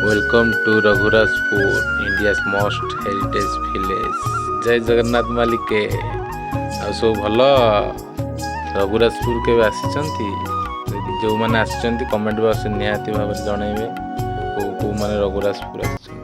Welcome to Raghurajpur India most heritage village. जय जगन्नाथ मालिके आ सब भल। रघुराजपुर के जो मैंने आसचंती कमेंट बॉक्स निहाती भाव जनइबे को मैंने रघुराजपुर आसचंती।